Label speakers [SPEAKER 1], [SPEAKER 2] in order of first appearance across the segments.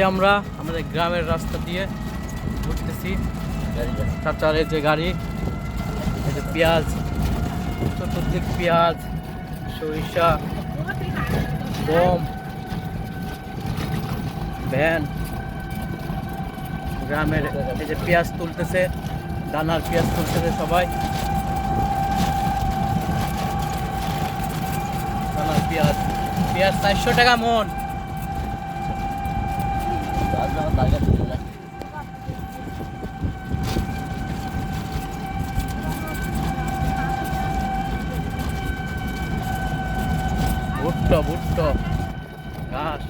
[SPEAKER 1] আমরা আমাদের গ্রামের রাস্তা দিয়ে ঘুরতেছি। চাচার এই যে গাড়ি, এই যে পেঁয়াজ, চতুর্দিক পেঁয়াজ, সরিষা, গম, ভ্যান। গ্রামের এই যে পেঁয়াজ তুলতেছে, দানার পেঁয়াজ তুলতেছে সবাই। দানার পেঁয়াজ, পেঁয়াজ 400 টাকা মন। ভুট্টো ভুট্টো ঘাস,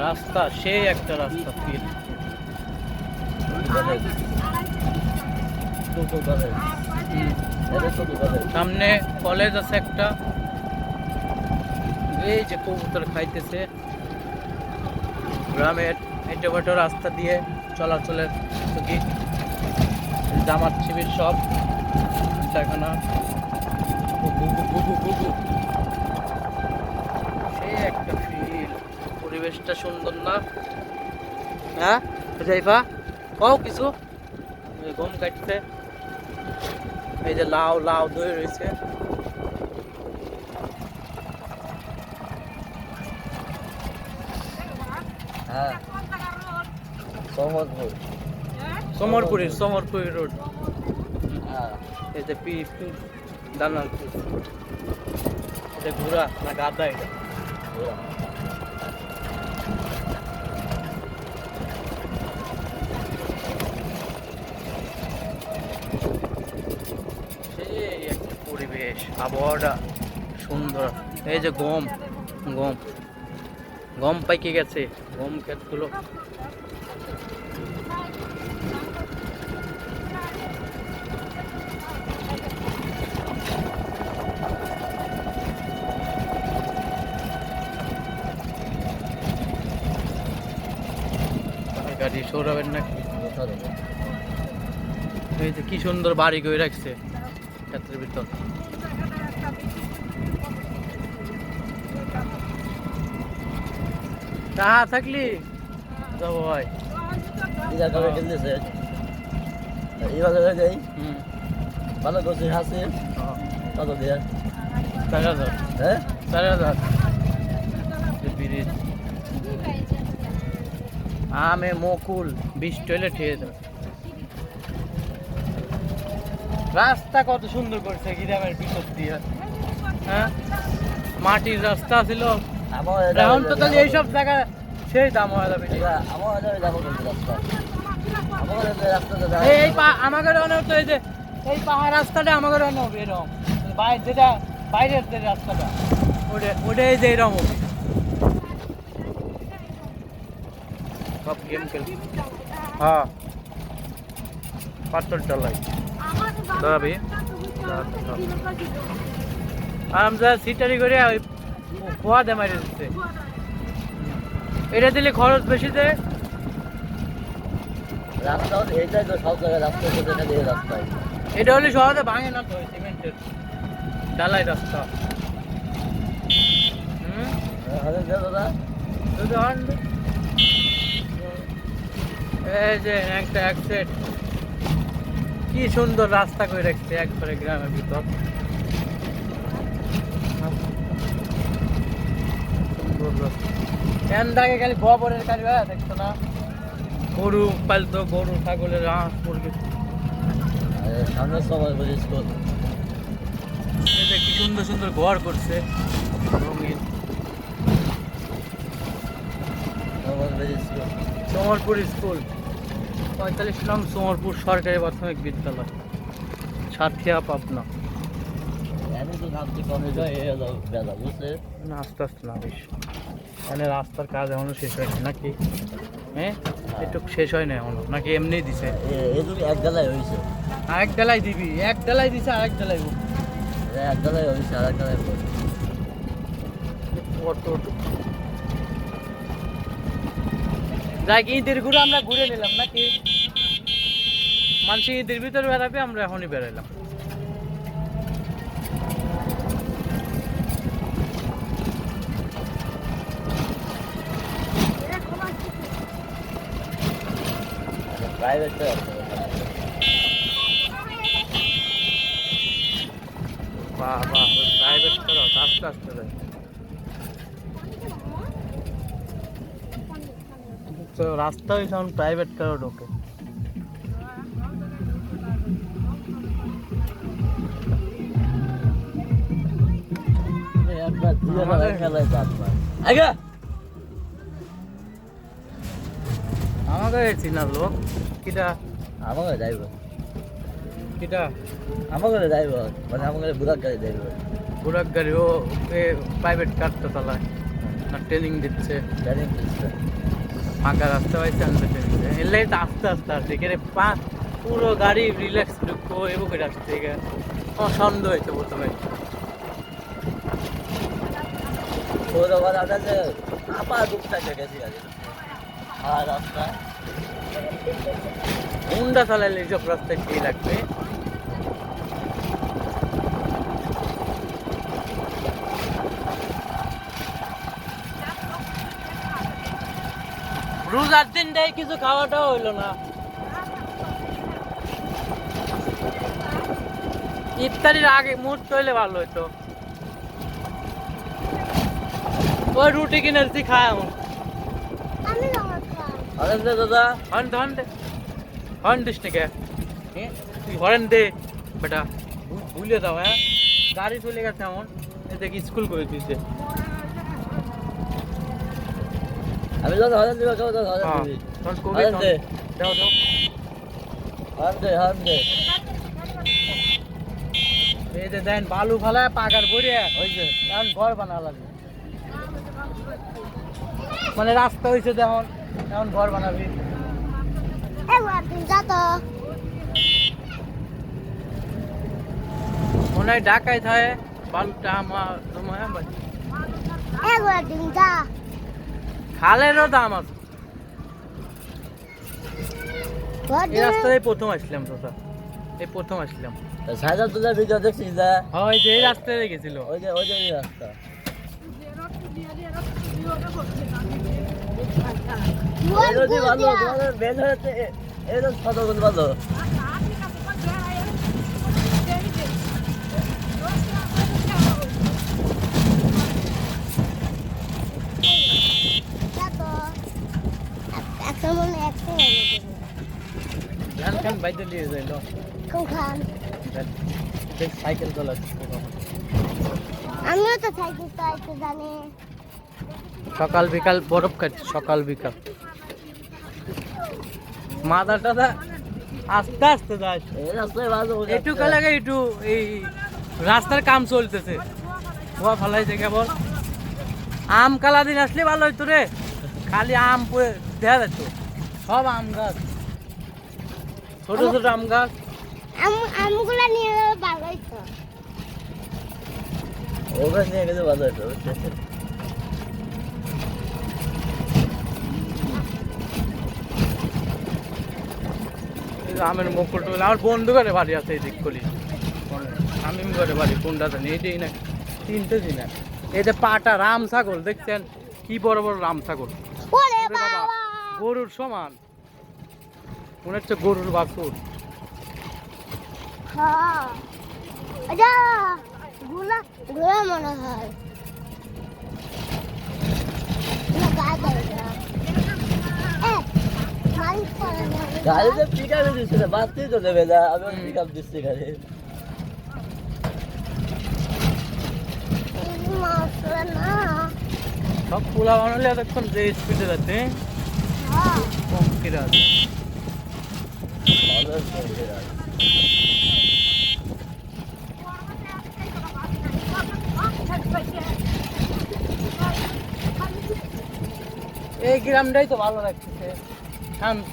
[SPEAKER 1] রাস্তা সেই একটা রাস্তা ফিল। সামনে কলেজ আছে একটা, এই যে কবুতর খাইতেছে। গ্রামের হেঁটে রাস্তা দিয়ে চলাচলের সুখী। জামাত শিবির সব দেখানা, সেই একটা ফিল। পরিবেশটা সুন্দর না? হ্যাঁ জাইফা, কও কিছু। গম কাটছে, এই যে লাউ লাউ ধরে রয়েছে।
[SPEAKER 2] হ্যাঁ,
[SPEAKER 1] সমরপুরি রোড। এই যে দানা, এটা ঘোড়া না গাদা? এটা সেই একটা পরিবেশ, আবহাওয়াটা সুন্দর। এই যে গম গম গম পাইকে গেছে, গম ক্ষেতগুলো। গাড়ি সৌরভের নাকি? এই যে কি সুন্দর বাড়ি করে রাখছে ক্ষেত্রের ভিতর। তাহা থাকলি যাবো ভাই।
[SPEAKER 2] ভালো করছি, হাসি কত দিয়ে?
[SPEAKER 1] 4000।
[SPEAKER 2] হ্যাঁ,
[SPEAKER 1] 4000। আমে মকুল 20 টয়লেট খেয়ে দাও। রাস্তা কত সুন্দর করছে গ্রামের ভিতর দিয়ে। হ্যাঁ, মাটির রাস্তা ছিল, এখন তো তাহলে এইসব জায়গা সেই দাম হয়ে যাবে। আমাদের অনেক তো এই যে এই পাহাড় রাস্তাটা আমাদের অনেক এরকম, যেটা বাইরের যে রাস্তাটা ওটা এই যে এরকম সব গেম খেল। হ্যাঁ, পাথর চালাই দাঁড়াবি। আমরা সিটারি করে ওই খোয়া দে মারি দিচ্ছে। এটা দিলে খরচ বেশি দেয়। এটা হলে শহরে ভাঙে না তো, সিমেন্টের ঢালাই রাস্তা। এই যে একটা অ্যাক্সেট, কি সুন্দর রাস্তা করে রাখছে একবারে গ্রামের ভিতর। দাগে খালি গোবরের কাজ দেখতো না? গরু পালতো, গরু ছাগলের হাঁস মুরগি।
[SPEAKER 2] সামনে সবাই স্কুল,
[SPEAKER 1] কি সুন্দর সুন্দর ঘর করছে রঙিন। সমরপুর স্কুল, 45 নং সমরপুর সরকারি প্রাথমিক বিদ্যালয়, সাতক্ষীরা, পাবনা। না, আস্তে আস্তে না, বেশ। এখানে রাস্তার কাজ এখনো শেষ হয়নি নাকি? হ্যাঁ, একটু শেষ হয় না এখনো নাকি? এমনি দিছে
[SPEAKER 2] এক ডালাই হয়েছে,
[SPEAKER 1] আরেক ডালাই দিবি। এক ডালাই দিছে, আরেক ডালাই
[SPEAKER 2] এক ডালাই হয়েছে, আরেক ডালাই
[SPEAKER 1] যাই কি ঈদের ঘুরে আমরা ঘুরে নিলাম নাকি? মানুষ ঈদের ভিতরে বেড়াবে, আমরা এখনই বেড়াইলাম।
[SPEAKER 2] প্রাইভেটটা আছে
[SPEAKER 1] বাহ বাহ প্রাইভেট করো আস্তে আস্তে যায় তো রাস্তা হয়েছে এখন প্রাইভেট করো ঢোকে
[SPEAKER 2] একবার দিয়ে খেলায় খেলায় যাতবার আগে
[SPEAKER 1] আমাকে চিনা লোক কিটা
[SPEAKER 2] আমাকে যাইব
[SPEAKER 1] কিটা
[SPEAKER 2] আমাকে যাইব মানে আমাকে বুড়ার গাড়ি যাইব
[SPEAKER 1] বুড়াক গাড়ি ও প্রাইভেট কারটা চালায় না ট্রেনিং দিচ্ছে
[SPEAKER 2] জানেন দিচ্ছে
[SPEAKER 1] ফাঁকা রাস্তা পাইছে আনতে ট্রেনিং এলে তো আস্তে আস্তে আসছে এখানে পুরো গাড়ি রিল্যাক্স ঢুকবো এবো করে আসছে এখানে আমার সন্দেহ হয়েছে প্রথমে
[SPEAKER 2] ওরা বলা যে আবার দুঃখটাকে গেছি গাড়ি আর রাস্তা
[SPEAKER 1] হুন্ডা চালাইলে এইসব রাস্তায় ঠিক লাগবে রোজার দিনটাই কিছু খাওয়াটাও হইলো না ইফতারির আগে মুহূর্ত হইলে ভালো হইতো ওই রুটি কিনেছি খায় এখন
[SPEAKER 2] আরে দাদা
[SPEAKER 1] হর্ন দিস নাকি তুই হরেন দে বেটা ভুলে দাও হ্যাঁ গাড়ি চলে গেছে এমন দেখি স্কুল করে দিয়েছে
[SPEAKER 2] আমি দাদা হরেন দিবা কেউ দাদা হরেন দিবি
[SPEAKER 1] তখন কবি
[SPEAKER 2] হরেন দে
[SPEAKER 1] দাও দাও
[SPEAKER 2] হরেন দে
[SPEAKER 1] এই যে দেন বালু ফালায় পাকার পড়িয়ে ওই যে এখন ঘর বানা লাগবে মানে রাস্তা হয়েছে যেমন এখন ঘর বানাবি মনে হয় ঢাকায় থাকে বালুটা আমার খালেরও দাম আছে এই রাস্তায় প্রথম আসলাম তোতা এই প্রথম আসলাম
[SPEAKER 2] সাইজার তোদের ভিডিও দেখছিস না
[SPEAKER 1] ওই যে এই রাস্তায় গেছিল
[SPEAKER 2] ওই যে এই রাস্তা এই রোডই ভালো তোমাদের বেল হয়েছে এই রোড সদগুণ ভালো
[SPEAKER 1] খান বাইতে দিয়ে যাইল সাইকেল চালাচ্ছি
[SPEAKER 3] আমিও তো সাইকেল চালাতে জানি
[SPEAKER 1] সকাল বিকাল বরফ খাচ্ছি সকাল বিকাল মাথা টাথা আস্তে আস্তে যাস
[SPEAKER 2] এই রাস্তায় ভালো
[SPEAKER 1] একটু কালাগে একটু এই রাস্তার কাম চলতেছে ধোয়া ফালাইছে কেবল আম কালা দিন আসলে ভালো হইতো রে খালি আম দেখা যাচ্ছে সব আম গাছ ছোট ছোট আম গাছ
[SPEAKER 3] আমগুলা নিয়ে ভালো হইতো
[SPEAKER 2] ওখানে নিয়ে গেলে ভালো হতো
[SPEAKER 1] এই যে আমের মুকুল টুকুল আমার বন্ধু ঘরে বাড়ি আছে এই দিক করি আমিম ঘরে বাড়ি কোনটা জানি এইটাই না তিনটে দিন এই যে পাটা রাম ছাগল দেখছেন কি বড় বড় রাম ছাগল
[SPEAKER 3] ওরে
[SPEAKER 1] ওরে বাবা,
[SPEAKER 3] বাবা
[SPEAKER 1] গরুর সমান মনে হচ্ছে গরুর বাছুর
[SPEAKER 3] হ্যাঁ আচ্ছা গুলা গুলা মনে হয় না গাদা মালিক করে না
[SPEAKER 2] গাড়িতে পিক আপে দিচ্ছে না বাঁচতেই তো দেবে না আমি পিক আপ দিচ্ছি গাড়ি
[SPEAKER 3] মাসলা না
[SPEAKER 1] সব পোলা বানালে এতক্ষণ যে স্পিডে যাচ্ছে
[SPEAKER 3] হ্যাঁ
[SPEAKER 1] কম কিরা আছে
[SPEAKER 2] ভালো হচ্ছে
[SPEAKER 1] এই গ্রামটাই তো ভালো লাগছে শান্ত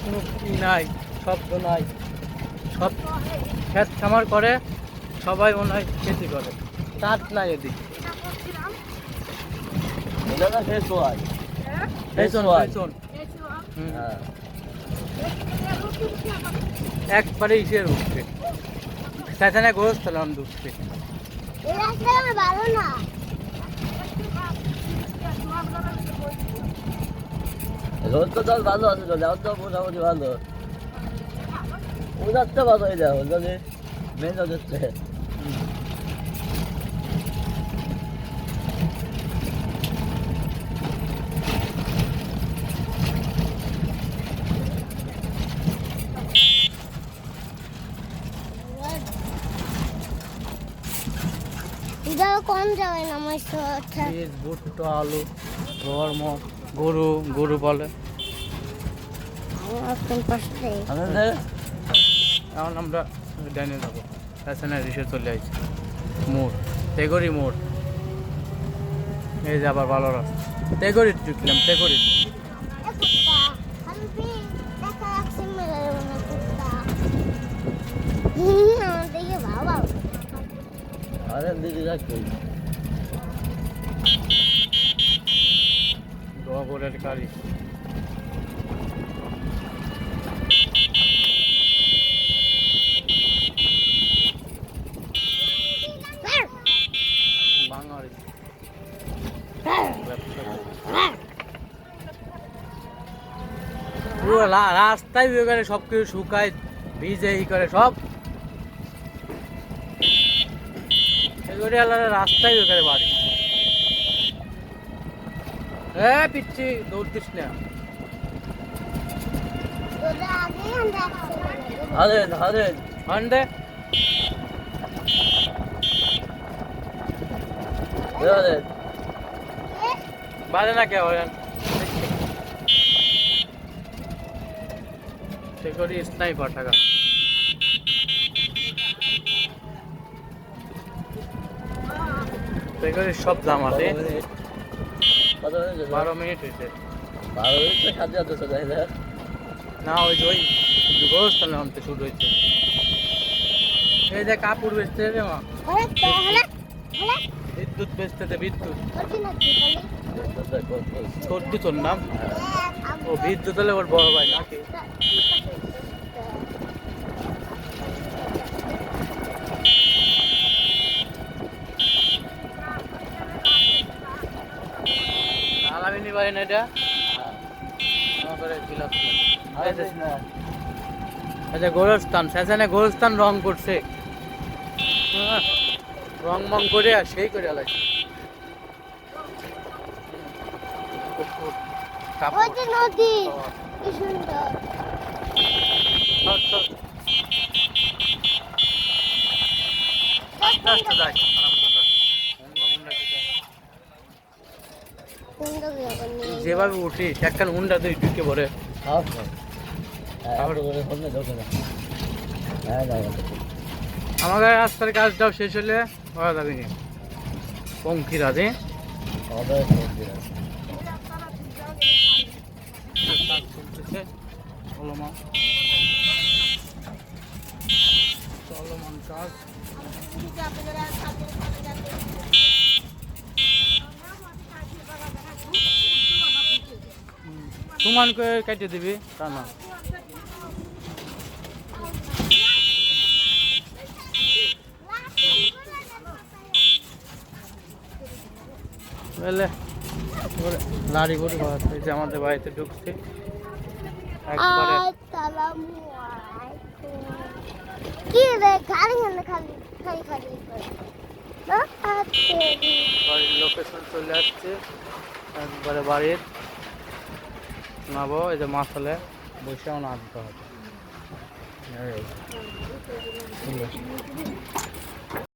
[SPEAKER 1] কোনো ই নাই শব্দ নাই সব ক্ষেত খামার করে সবাই মনে হয় খেতি করে চাট নাই এদিক
[SPEAKER 2] এটা না ফেস হয়
[SPEAKER 1] পেছন
[SPEAKER 2] হয়।
[SPEAKER 1] পেছন হুম,
[SPEAKER 2] হ্যাঁ
[SPEAKER 1] একবারে ইসের উঠছে সেখানে গোরস্থান ঢুকছে
[SPEAKER 3] এই রাস্তা ভালো না
[SPEAKER 2] রোড তো ভালো আছে তো যাও তো মোটামুটি ভালো ওদারটা বাজাই দাও ওদারে মেন ওদারটা
[SPEAKER 3] এটা কোন যাবে না আমার সাথে
[SPEAKER 1] বীজ ভুট্টা আলু গরম গরু গরু বলে
[SPEAKER 3] আমার কোন পাশে
[SPEAKER 2] আমাদের
[SPEAKER 1] এখন আমরা ডাইনে যাবো ফ্যাশনের রিসে চলে আসছি মোড় তেগরি মোড় এই যে আবার ভালো রাস্তা তেগরি ঢুকলাম তেগরি
[SPEAKER 3] আমি দেখা যাচ্ছে মেরে না কুত্তা আমার দেখে বাবা
[SPEAKER 2] আরে দিদি রাখি
[SPEAKER 1] গোবরের কারি বাঙালি পুরো রাস্তায় করে সব কিছু শুকায় ভিজে ই করে সব এগুলি আলাদা রাস্তায় করে বাড়ি হ্যাঁ পিচ্ছি দৌড় দিস না
[SPEAKER 3] তোরা আগে আমরা
[SPEAKER 2] আরে আরে
[SPEAKER 1] আন্ডে
[SPEAKER 2] আরে
[SPEAKER 1] বাজে না কে হয় সে করি স্নাইপার টাকা সে করি সব দাম আছে
[SPEAKER 2] কত হয়েছে
[SPEAKER 1] 12 মিনিট হয়েছে
[SPEAKER 2] 12 হয়েছে 7,200 যাই না
[SPEAKER 1] না ওই যে ওই গোরস্থানে আনতে শুরু হয়েছে এই যে কাপড় বেচতে রে মা
[SPEAKER 3] হলে হলে হলে
[SPEAKER 1] বিদ্যুৎ বেচতে বিদ্যুৎ
[SPEAKER 3] ওটি না কি বলে
[SPEAKER 1] ছোট্টু তোর নাম ও বিদ্যুৎ হলে ওর বড় ভাই নাকি আলামিনী বাড়ি না এটা আমাদের বিলাস
[SPEAKER 2] না
[SPEAKER 1] আচ্ছা গোরস্থান সেখানে গোরস্থান রং করছে রং মং করে আর সেই করে আলাইছে
[SPEAKER 3] ওটি নদী কি সুন্দর সুন্দর যাবেন
[SPEAKER 1] যেভাবে উঠি একটা হুন্ডা তুই ঢুকে পড়ে
[SPEAKER 2] হাফ আবার করে ফোনে ঢোকে না হ্যাঁ না
[SPEAKER 1] আমাদের রাস্তার কাজটাও শেষ হলে হওয়া যাবে নি পঙ্কির আছে
[SPEAKER 2] হবে
[SPEAKER 1] কাজ চলতেছে চলমান চলমান কাজ সমান করে কেটে দিবি তা না বুঝলে লাড়ি বুড়ি বাড়াচ্ছে যে আমাদের বাড়িতে ঢুকছে একবারে
[SPEAKER 3] আসসালামু আলাইকুম কি রে খালি খালি খালি খালি না
[SPEAKER 1] বাড়ির লোকেশন চলে আসছে একবারে বাড়ির নাবো এই যে মাসালে বসেও নাচতে হবে